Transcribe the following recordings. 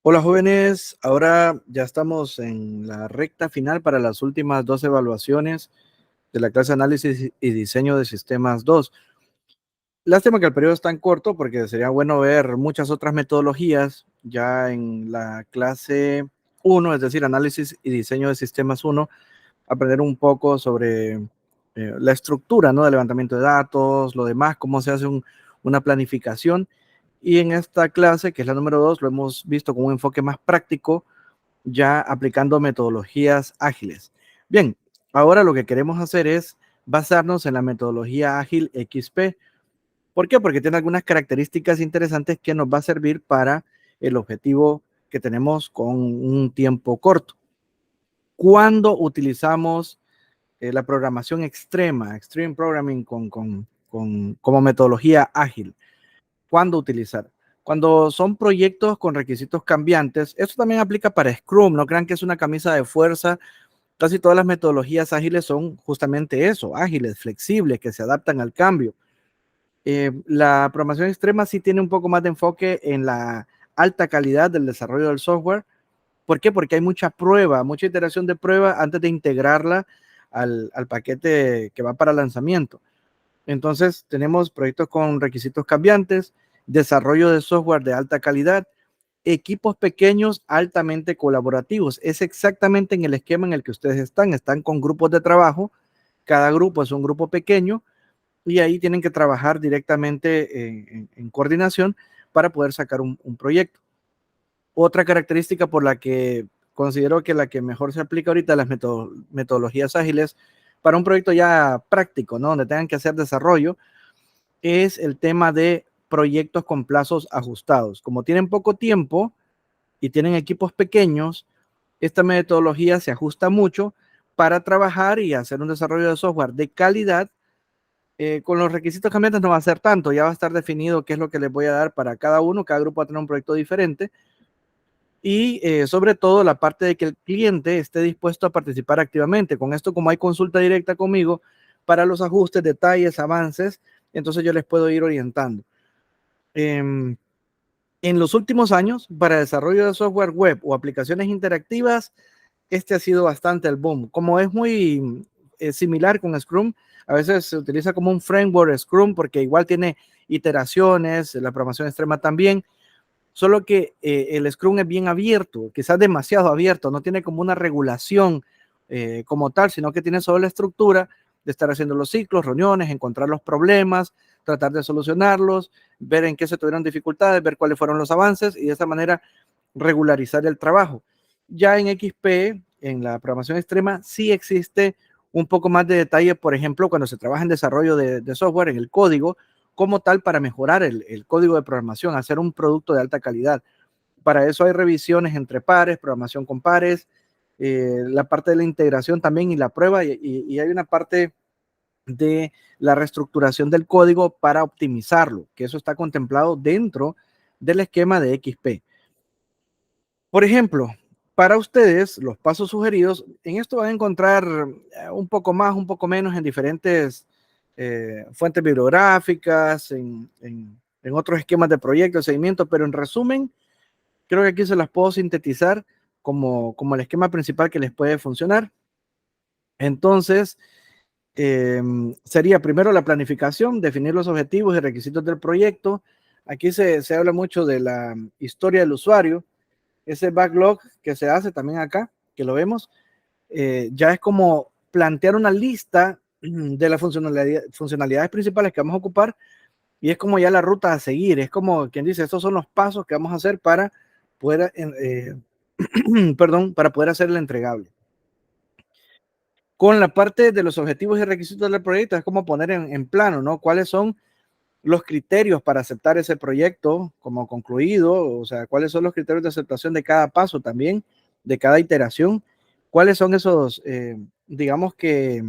Hola jóvenes, ahora ya estamos en la recta final para las últimas dos evaluaciones de la clase Análisis y Diseño de Sistemas 2. Lástima que el periodo es tan corto porque sería bueno ver muchas otras metodologías ya en la clase 1, es decir, Análisis y Diseño de Sistemas 1, aprender un poco sobre la estructura, ¿no?, de levantamiento de datos, lo demás, cómo se hace una planificación. Y en esta clase, que es la número 2, lo hemos visto con un enfoque más práctico, ya aplicando metodologías ágiles. Bien, ahora lo que queremos hacer es basarnos en la metodología ágil XP. ¿Por qué? Porque tiene algunas características interesantes que nos va a servir para el objetivo que tenemos con un tiempo corto. Cuando utilizamos la programación extrema, Extreme Programming, como metodología ágil, ¿cuándo utilizar? Cuando son proyectos con requisitos cambiantes, esto también aplica para Scrum, no crean que es una camisa de fuerza. Casi todas las metodologías ágiles son justamente eso, ágiles, flexibles, que se adaptan al cambio. La programación extrema sí tiene un poco más de enfoque en la alta calidad del desarrollo del software. ¿Por qué? Porque hay mucha prueba, mucha iteración de prueba antes de integrarla al paquete que va para lanzamiento. Entonces, tenemos proyectos con requisitos cambiantes, desarrollo de software de alta calidad, equipos pequeños altamente colaborativos. Es exactamente en el esquema en el que ustedes están con grupos de trabajo, cada grupo es un grupo pequeño y ahí tienen que trabajar directamente en coordinación para poder sacar un proyecto. Otra característica por la que considero que la que mejor se aplica ahorita las metodologías ágiles para un proyecto ya práctico, ¿no?, donde tengan que hacer desarrollo, es el tema de proyectos con plazos ajustados. Como tienen poco tiempo y tienen equipos pequeños, esta metodología se ajusta mucho para trabajar y hacer un desarrollo de software de calidad. Con los requisitos cambiantes no va a ser tanto, ya va a estar definido qué es lo que les voy a dar para cada uno, cada grupo va a tener un proyecto diferente y sobre todo la parte de que el cliente esté dispuesto a participar activamente. Con esto, como hay consulta directa conmigo para los ajustes, detalles, avances, entonces yo les puedo ir orientando. En los últimos años, para desarrollo de software web o aplicaciones interactivas, este ha sido bastante el boom. Como es muy similar con Scrum, a veces se utiliza como un framework Scrum porque igual tiene iteraciones, la programación extrema también, solo que el Scrum es bien abierto, quizás demasiado abierto, no tiene como una regulación como tal, sino que tiene solo la estructura de estar haciendo los ciclos, reuniones, encontrar los problemas, tratar de solucionarlos, ver en qué se tuvieron dificultades, ver cuáles fueron los avances y de esa manera regularizar el trabajo. Ya en XP, en la programación extrema, sí existe un poco más de detalle, por ejemplo, cuando se trabaja en desarrollo de software, en el código, como tal, para mejorar el código de programación, hacer un producto de alta calidad. Para eso hay revisiones entre pares, programación con pares, la parte de la integración también y la prueba, y hay una parte de la reestructuración del código para optimizarlo, que eso está contemplado dentro del esquema de XP. Por ejemplo, para ustedes, los pasos sugeridos, en esto van a encontrar un poco más, un poco menos en diferentes fuentes bibliográficas, en otros esquemas de proyecto, de seguimiento, pero en resumen, creo que aquí se las puedo sintetizar como el esquema principal que les puede funcionar. Entonces, sería primero la planificación, definir los objetivos y requisitos del proyecto. Aquí se habla mucho de la historia del usuario. Ese backlog que se hace también acá, que lo vemos, ya es como plantear una lista de las funcionalidades principales que vamos a ocupar y es como ya la ruta a seguir. Es como quien dice, estos son los pasos que vamos a hacer para poder, perdón, para poder hacer el entregable. Con la parte de los objetivos y requisitos del proyecto es como poner en plano, ¿no? ¿Cuáles son los criterios para aceptar ese proyecto como concluido? O sea, ¿cuáles son los criterios de aceptación de cada paso también, de cada iteración? ¿Cuáles son esos, digamos que,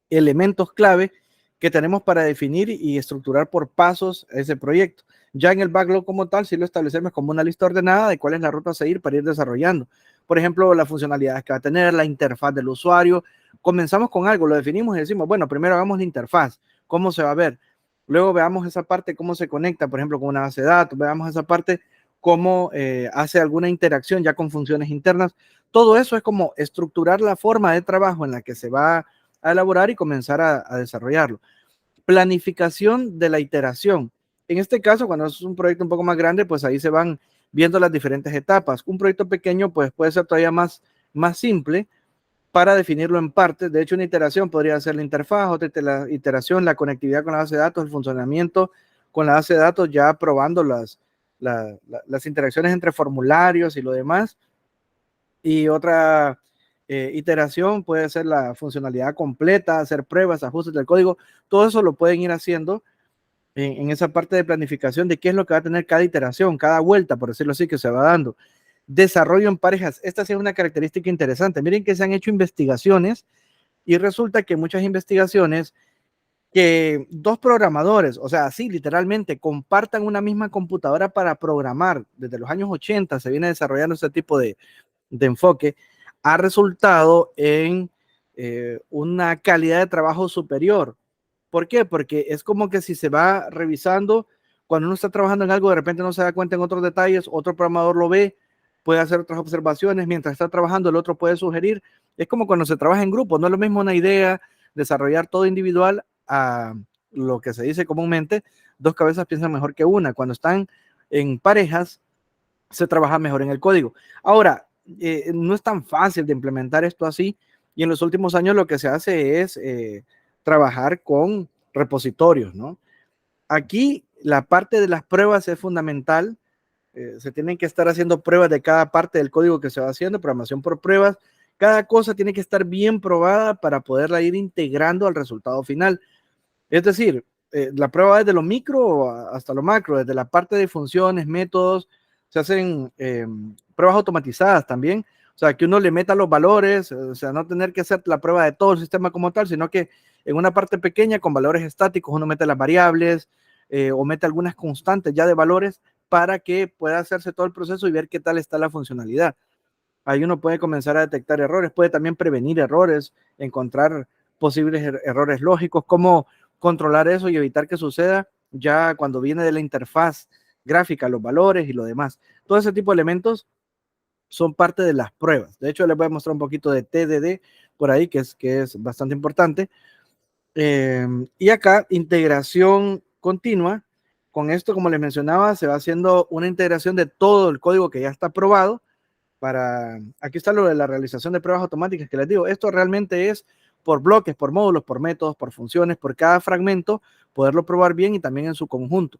elementos clave que tenemos para definir y estructurar por pasos ese proyecto? Ya en el backlog como tal, si lo establecemos como una lista ordenada de cuál es la ruta a seguir para ir desarrollando. Por ejemplo, las funcionalidades que va a tener, la interfaz del usuario. Comenzamos con algo, lo definimos y decimos, bueno, primero hagamos la interfaz, cómo se va a ver. Luego veamos esa parte, cómo se conecta, por ejemplo, con una base de datos, veamos esa parte, cómo hace alguna interacción ya con funciones internas. Todo eso es como estructurar la forma de trabajo en la que se va a elaborar y comenzar a desarrollarlo. Planificación de la iteración. En este caso, cuando es un proyecto un poco más grande, pues ahí se van viendo las diferentes etapas. Un proyecto pequeño, pues puede ser todavía más simple para definirlo en partes. De hecho, una iteración podría ser la interfaz, otra iteración, la conectividad con la base de datos, el funcionamiento con la base de datos, ya probando las interacciones entre formularios y lo demás. Y otra iteración puede ser la funcionalidad completa, hacer pruebas, ajustes del código. Todo eso lo pueden ir haciendo en esa parte de planificación de qué es lo que va a tener cada iteración, cada vuelta, por decirlo así, que se va dando. Desarrollo en parejas. Esta sí es una característica interesante. Miren que se han hecho investigaciones y resulta que muchas investigaciones que dos programadores, o sea, sí, literalmente compartan una misma computadora para programar. Desde los años 80 se viene desarrollando ese tipo de enfoque, ha resultado en una calidad de trabajo superior. ¿Por qué? Porque es como que si se va revisando, cuando uno está trabajando en algo, de repente no se da cuenta en otros detalles, otro programador lo ve, puede hacer otras observaciones, mientras está trabajando el otro puede sugerir. Es como cuando se trabaja en grupo, no es lo mismo una idea, desarrollar todo individual a lo que se dice comúnmente, dos cabezas piensan mejor que una. Cuando están en parejas, se trabaja mejor en el código. Ahora, no es tan fácil de implementar esto así, y en los últimos años lo que se hace es trabajar con repositorios, ¿no? Aquí la parte de las pruebas es fundamental. Se tienen que estar haciendo pruebas de cada parte del código que se va haciendo, programación por pruebas. Cada cosa tiene que estar bien probada para poderla ir integrando al resultado final. Es decir, la prueba desde lo micro hasta lo macro, desde la parte de funciones, métodos, se hacen pruebas automatizadas también. O sea, que uno le meta los valores, o sea, no tener que hacer la prueba de todo el sistema como tal, sino que en una parte pequeña con valores estáticos uno mete las variables o mete algunas constantes ya de valores para que pueda hacerse todo el proceso y ver qué tal está la funcionalidad. Ahí uno puede comenzar a detectar errores, puede también prevenir errores, encontrar posibles errores lógicos, cómo controlar eso y evitar que suceda ya cuando viene de la interfaz gráfica, los valores y lo demás. Todo ese tipo de elementos son parte de las pruebas. De hecho, les voy a mostrar un poquito de TDD por ahí, que es bastante importante. Y acá, integración continua. Con esto, como les mencionaba, se va haciendo una integración de todo el código que ya está aprobado aquí está lo de la realización de pruebas automáticas que les digo. Esto realmente es por bloques, por módulos, por métodos, por funciones, por cada fragmento, poderlo probar bien y también en su conjunto.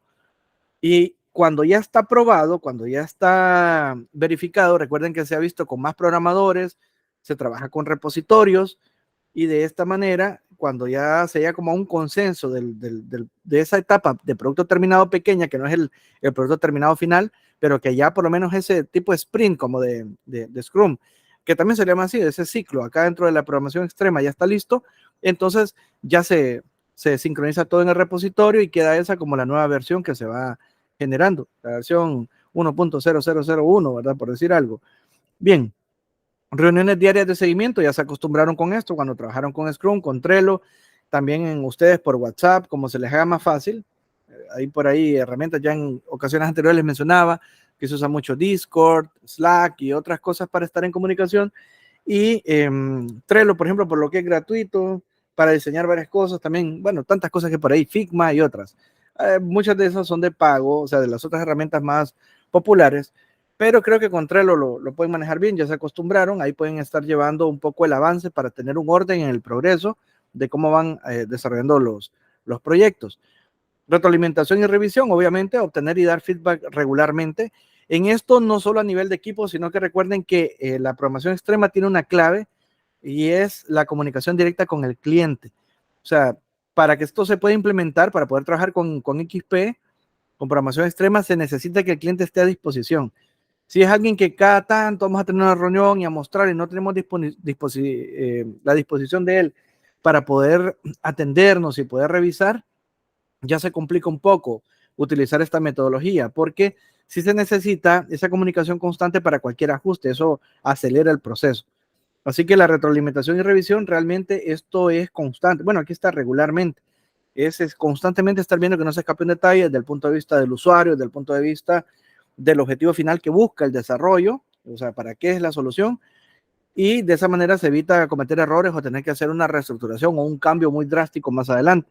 Y cuando ya está probado, cuando ya está verificado, recuerden que se ha visto con más programadores, se trabaja con repositorios y de esta manera, cuando ya se llega como a un consenso de esa etapa de producto terminado pequeña, que no es el producto terminado final, pero que ya por lo menos ese tipo de sprint como de Scrum, que también se llama así, ese ciclo, acá dentro de la programación extrema ya está listo, entonces ya se sincroniza todo en el repositorio y queda esa como la nueva versión que se va generando, la versión 1.0001, ¿verdad? Por decir algo. Bien, reuniones diarias de seguimiento, ya se acostumbraron con esto cuando trabajaron con Scrum, con Trello, también en ustedes por WhatsApp, como se les haga más fácil. Ahí por ahí herramientas, ya en ocasiones anteriores les mencionaba que se usa mucho Discord, Slack y otras cosas para estar en comunicación. Y Trello, por ejemplo, por lo que es gratuito, para diseñar varias cosas, también, bueno, tantas cosas que por ahí, Figma y otras. Muchas de esas son de pago, o sea, de las otras herramientas más populares, pero creo que con Trello lo pueden manejar bien, ya se acostumbraron, ahí pueden estar llevando un poco el avance para tener un orden en el progreso de cómo van desarrollando los proyectos. Retroalimentación y revisión, obviamente, obtener y dar feedback regularmente. En esto no solo a nivel de equipo, sino que recuerden que la programación extrema tiene una clave y es la comunicación directa con el cliente. O sea, para que esto se pueda implementar, para poder trabajar con XP, con programación extrema, se necesita que el cliente esté a disposición. Si es alguien que cada tanto vamos a tener una reunión y a mostrar y no tenemos la disposición de él para poder atendernos y poder revisar, ya se complica un poco utilizar esta metodología, porque si se necesita esa comunicación constante para cualquier ajuste, eso acelera el proceso. Así que la retroalimentación y revisión, realmente esto es constante. Bueno, aquí está regularmente. Es constantemente estar viendo que no se escape un detalle desde el punto de vista del usuario, desde el punto de vista del objetivo final que busca el desarrollo, o sea, para qué es la solución, y de esa manera se evita cometer errores o tener que hacer una reestructuración o un cambio muy drástico más adelante.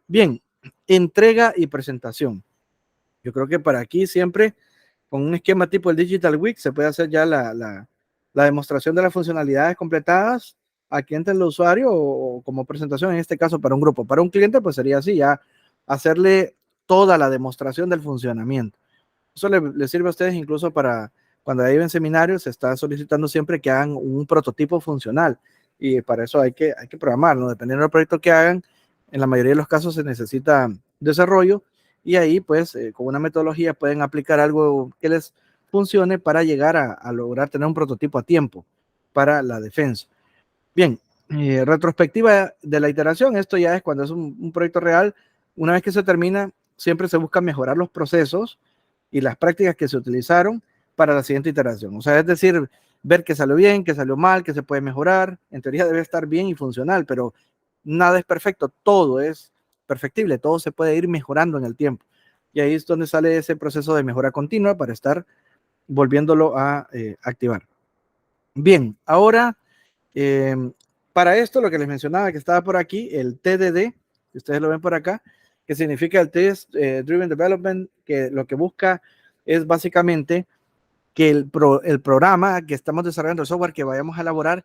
Bien, entrega y presentación. Yo creo que para aquí siempre, con un esquema tipo el Digital Week, se puede hacer ya la demostración de las funcionalidades completadas al cliente del usuario o como presentación, en este caso para un grupo. Para un cliente, pues sería así, ya hacerle toda la demostración del funcionamiento. Eso le sirve a ustedes incluso para cuando hay en seminarios, se está solicitando siempre que hagan un prototipo funcional y para eso hay que programar, ¿no? Dependiendo del proyecto que hagan, en la mayoría de los casos se necesita desarrollo y ahí pues con una metodología pueden aplicar algo que les funcione para llegar a lograr tener un prototipo a tiempo para la defensa. Bien, retrospectiva de la iteración, esto ya es cuando es un proyecto real, una vez que se termina, siempre se busca mejorar los procesos y las prácticas que se utilizaron para la siguiente iteración. O sea, es decir, ver que salió bien, que salió mal, que se puede mejorar. En teoría debe estar bien y funcional, pero nada es perfecto, todo es perfectible, todo se puede ir mejorando en el tiempo. Y ahí es donde sale ese proceso de mejora continua para estar volviéndolo a activar. Bien, ahora eh, para esto lo que les mencionaba que estaba por aquí, el TDD, que ustedes lo ven por acá, que significa el Test Driven Development, que lo que busca es básicamente que el programa que estamos desarrollando, el software que vayamos a elaborar,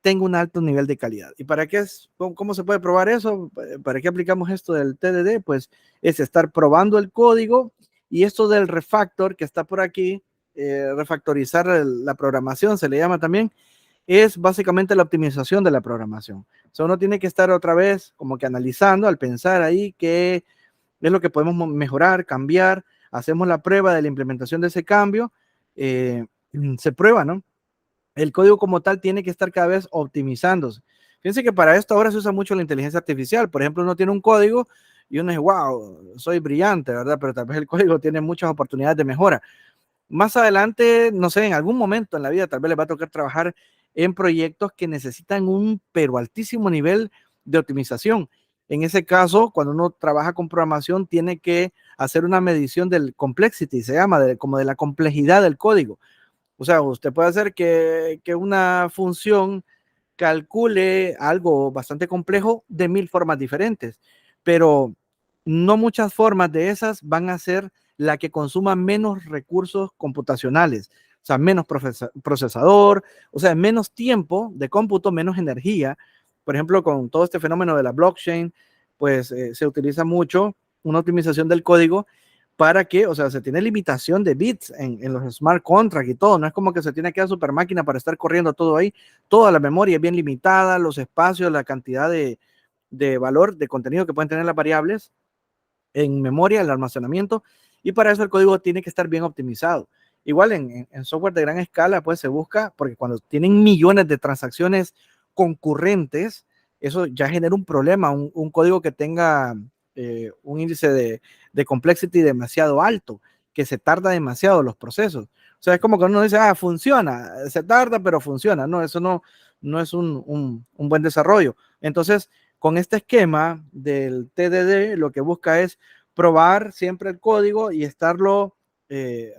tenga un alto nivel de calidad. ¿Y para qué es? ¿Cómo se puede probar eso? ¿Para qué aplicamos esto del TDD? Pues es estar probando el código y esto del refactor que está por aquí, refactorizar la programación, se le llama también, es básicamente la optimización de la programación. O sea, uno tiene que estar otra vez como que analizando al pensar ahí qué es lo que podemos mejorar, cambiar, hacemos la prueba de la implementación de ese cambio, se prueba, ¿no? El código como tal tiene que estar cada vez optimizándose. Fíjense que para esto ahora se usa mucho la inteligencia artificial. Por ejemplo, uno tiene un código y uno dice, wow, soy brillante, ¿verdad? Pero tal vez el código tiene muchas oportunidades de mejora. Más adelante, no sé, en algún momento en la vida tal vez les va a tocar trabajar en proyectos que necesitan un pero altísimo nivel de optimización. En ese caso, cuando uno trabaja con programación, tiene que hacer una medición del complexity, se llama, como de la complejidad del código. O sea, usted puede hacer que una función calcule algo bastante complejo de 1000 formas diferentes, pero no muchas formas de esas van a ser la que consuma menos recursos computacionales, o sea, menos procesador, o sea, menos tiempo de cómputo, menos energía. Por ejemplo, con todo este fenómeno de la blockchain, pues se utiliza mucho una optimización del código para que, o sea, se tiene limitación de bits en los smart contracts y todo, no es como que se tiene que dar super máquina para estar corriendo todo ahí, toda la memoria es bien limitada, los espacios, la cantidad de valor, de contenido que pueden tener las variables en memoria, el almacenamiento, y para eso el código tiene que estar bien optimizado. Igual en software de gran escala, pues se busca, porque cuando tienen millones de transacciones concurrentes, eso ya genera un problema, un código que tenga un índice de complexity demasiado alto, que se tarda demasiado los procesos. O sea, es como que uno dice, ah, funciona, se tarda, pero funciona. No, eso no es un buen desarrollo. Entonces, con este esquema del TDD, lo que busca es probar siempre el código y estarlo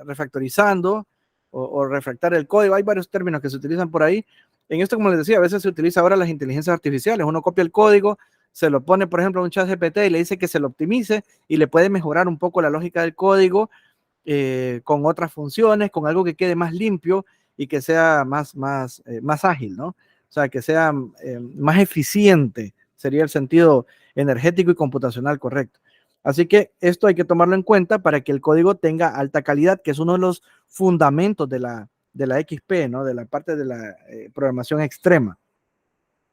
refactorizando o refractar el código. Hay varios términos que se utilizan por ahí. En esto, como les decía, a veces se utiliza ahora las inteligencias artificiales. Uno copia el código, se lo pone, por ejemplo, a un chat GPT y le dice que se lo optimice y le puede mejorar un poco la lógica del código con otras funciones, con algo que quede más limpio y que sea más ágil, ¿no? O sea, que sea más eficiente, sería el sentido energético y computacional correcto. Así que esto hay que tomarlo en cuenta para que el código tenga alta calidad, que es uno de los fundamentos de la XP, ¿no? De la parte de la programación extrema.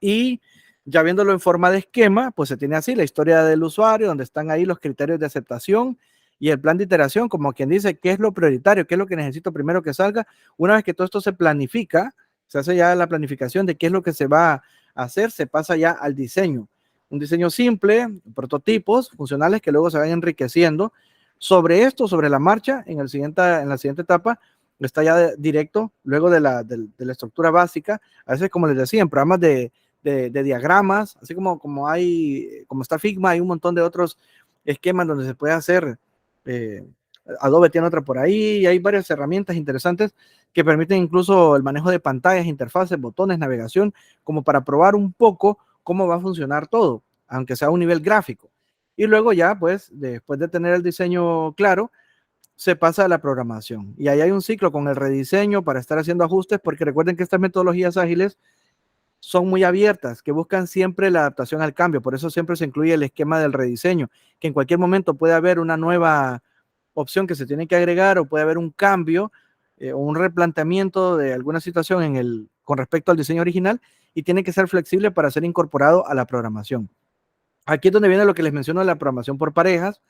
Y ya viéndolo en forma de esquema, pues se tiene así la historia del usuario, donde están ahí los criterios de aceptación y el plan de iteración, como quien dice, qué es lo prioritario, qué es lo que necesito primero que salga. Una vez que todo esto se planifica, se hace ya la planificación de qué es lo que se va a hacer, se pasa ya al diseño. Un diseño simple, prototipos funcionales que luego se van enriqueciendo. Sobre esto, sobre la marcha, en la siguiente etapa, está ya directo, luego de la estructura básica. A veces, como les decía, en programas de diagramas, así como está Figma, hay un montón de otros esquemas donde se puede hacer Adobe tiene otra por ahí, y hay varias herramientas interesantes que permiten incluso el manejo de pantallas, interfaces, botones, navegación, como para probar un poco cómo va a funcionar todo, aunque sea a un nivel gráfico. Y luego ya, pues, después de tener el diseño claro, se pasa a la programación. Y ahí hay un ciclo con el rediseño para estar haciendo ajustes, porque recuerden que estas metodologías ágiles son muy abiertas, que buscan siempre la adaptación al cambio. Por eso siempre se incluye el esquema del rediseño, que en cualquier momento puede haber una nueva opción que se tiene que agregar o puede haber un cambio o un replanteamiento de alguna situación con respecto al diseño original y tiene que ser flexible para ser incorporado a la programación. Aquí es donde viene lo que les menciono de la programación por parejas.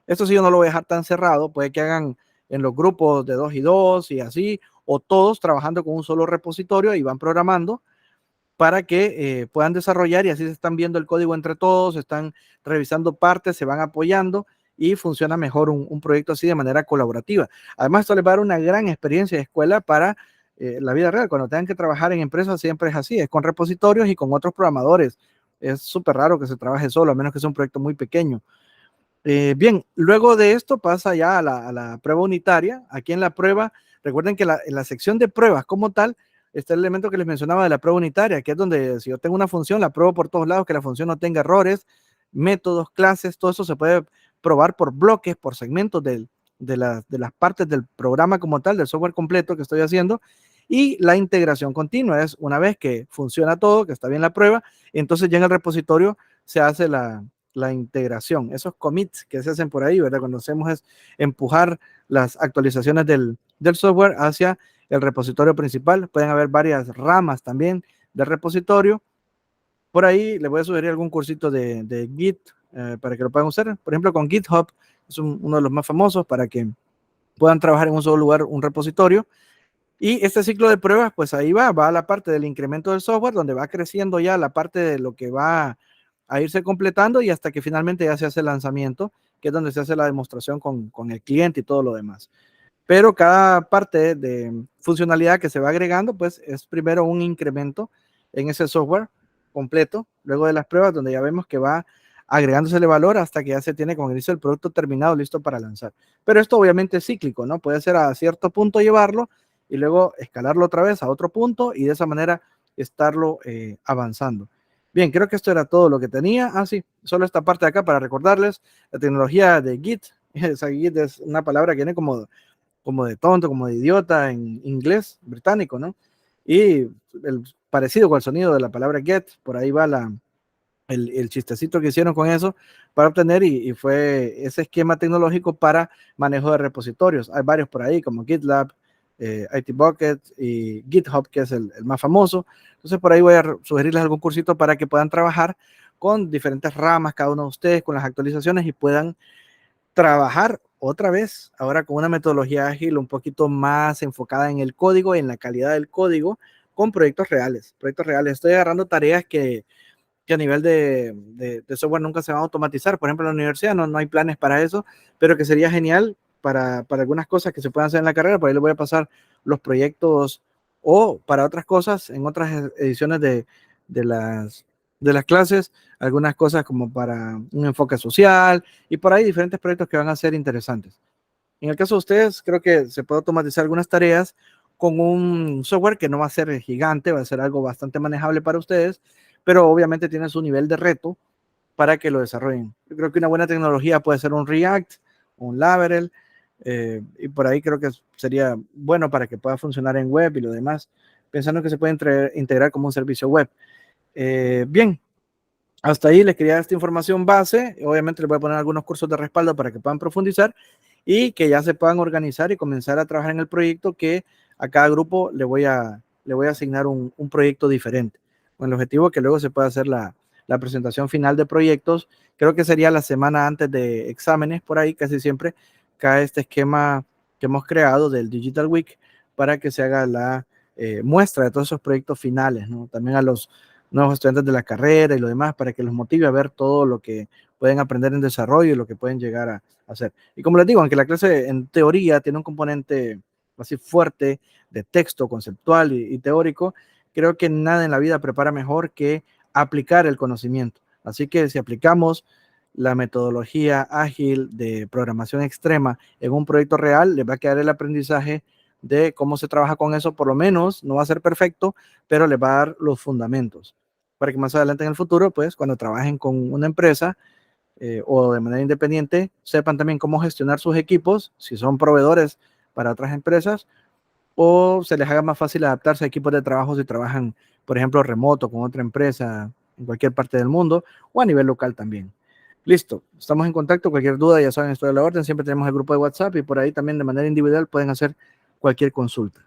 Esto sí yo no lo voy a dejar tan cerrado, puede que hagan en los grupos de 2 y 2 y así, o todos trabajando con un solo repositorio y van programando para que puedan desarrollar y así se están viendo el código entre todos, están revisando partes, se van apoyando y funciona mejor un proyecto así de manera colaborativa. Además, esto les va a dar una gran experiencia de escuela para la vida real. Cuando tengan que trabajar en empresas siempre es así, es con repositorios y con otros programadores. Es súper raro que se trabaje solo, a menos que sea un proyecto muy pequeño. Bien, luego de esto pasa ya a la prueba unitaria. Aquí en la prueba, recuerden que en la sección de pruebas como tal, está el elemento que les mencionaba de la prueba unitaria, que es donde si yo tengo una función, la pruebo por todos lados, que la función no tenga errores, métodos, clases, todo eso se puede probar por bloques, por segmentos de las partes del programa como tal, del software completo que estoy haciendo. Y la integración continua es una vez que funciona todo, que está bien la prueba, entonces ya en el repositorio se hace la integración, esos commits que se hacen por ahí, ¿verdad? Cuando hacemos es empujar las actualizaciones del software hacia el repositorio principal. Pueden haber varias ramas también del repositorio. Por ahí les voy a sugerir algún cursito de Git para que lo puedan usar. Por ejemplo, con GitHub es uno de los más famosos para que puedan trabajar en un solo lugar un repositorio. Y este ciclo de pruebas, pues ahí va a la parte del incremento del software, donde va creciendo ya la parte de lo que va a irse completando y hasta que finalmente ya se hace el lanzamiento, que es donde se hace la demostración con el cliente y todo lo demás. Pero cada parte de funcionalidad que se va agregando, pues es primero un incremento en ese software completo, luego de las pruebas, donde ya vemos que va agregándose el valor hasta que ya se tiene, como dice, el producto terminado, listo para lanzar. Pero esto obviamente es cíclico, ¿no? Puede ser a cierto punto llevarlo y luego escalarlo otra vez a otro punto y de esa manera estarlo avanzando. Bien, creo que esto era todo lo que tenía. Ah, sí, solo esta parte de acá para recordarles la tecnología de Git. Esa Git es una palabra que viene como de tonto, como de idiota en inglés británico, ¿no? Y parecido con el sonido de la palabra get, por ahí va el chistecito que hicieron con eso para obtener y fue ese esquema tecnológico para manejo de repositorios. Hay varios por ahí como GitLab, IT Bucket y GitHub, que es el más famoso. Entonces por ahí voy a sugerirles algún cursito para que puedan trabajar con diferentes ramas, cada uno de ustedes, con las actualizaciones y puedan trabajar otra vez, ahora con una metodología ágil un poquito más enfocada en el código, en la calidad del código, con proyectos reales. Proyectos reales. Estoy agarrando tareas que a nivel de software nunca se van a automatizar. Por ejemplo, en la universidad no hay planes para eso, pero que sería genial para algunas cosas que se puedan hacer en la carrera. Por ahí les voy a pasar los proyectos o para otras cosas, en otras ediciones de las, de las clases, algunas cosas como para un enfoque social y por ahí diferentes proyectos que van a ser interesantes. En el caso de ustedes, creo que se puede automatizar algunas tareas con un software que no va a ser gigante, va a ser algo bastante manejable para ustedes, pero obviamente tiene su nivel de reto para que lo desarrollen. Yo creo que una buena tecnología puede ser un React, un Laravel, y por ahí creo que sería bueno para que pueda funcionar en web y lo demás, pensando que se puede integrar como un servicio web. Bien, hasta ahí les quería dar esta información base. Obviamente les voy a poner algunos cursos de respaldo para que puedan profundizar y que ya se puedan organizar y comenzar a trabajar en el proyecto que a cada grupo le voy a asignar un proyecto diferente. Con el objetivo que luego se pueda hacer la presentación final de proyectos. Creo que sería la semana antes de exámenes, por ahí casi siempre cae este esquema que hemos creado del Digital Week para que se haga la muestra de todos esos proyectos finales, ¿no? También a los nuevos estudiantes de la carrera y lo demás, para que los motive a ver todo lo que pueden aprender en desarrollo y lo que pueden llegar a hacer. Y como les digo, aunque la clase en teoría tiene un componente así fuerte de texto conceptual y teórico, creo que nada en la vida prepara mejor que aplicar el conocimiento. Así que si aplicamos la metodología ágil de programación extrema en un proyecto real, les va a quedar el aprendizaje de cómo se trabaja con eso. Por lo menos no va a ser perfecto, pero les va a dar los fundamentos para que más adelante en el futuro, pues cuando trabajen con una empresa o de manera independiente, sepan también cómo gestionar sus equipos, si son proveedores para otras empresas, o se les haga más fácil adaptarse a equipos de trabajo si trabajan, por ejemplo, remoto con otra empresa en cualquier parte del mundo o a nivel local también. Listo, estamos en contacto. Cualquier duda, ya saben, estoy a la orden. Siempre tenemos el grupo de WhatsApp y por ahí también de manera individual pueden hacer cualquier consulta.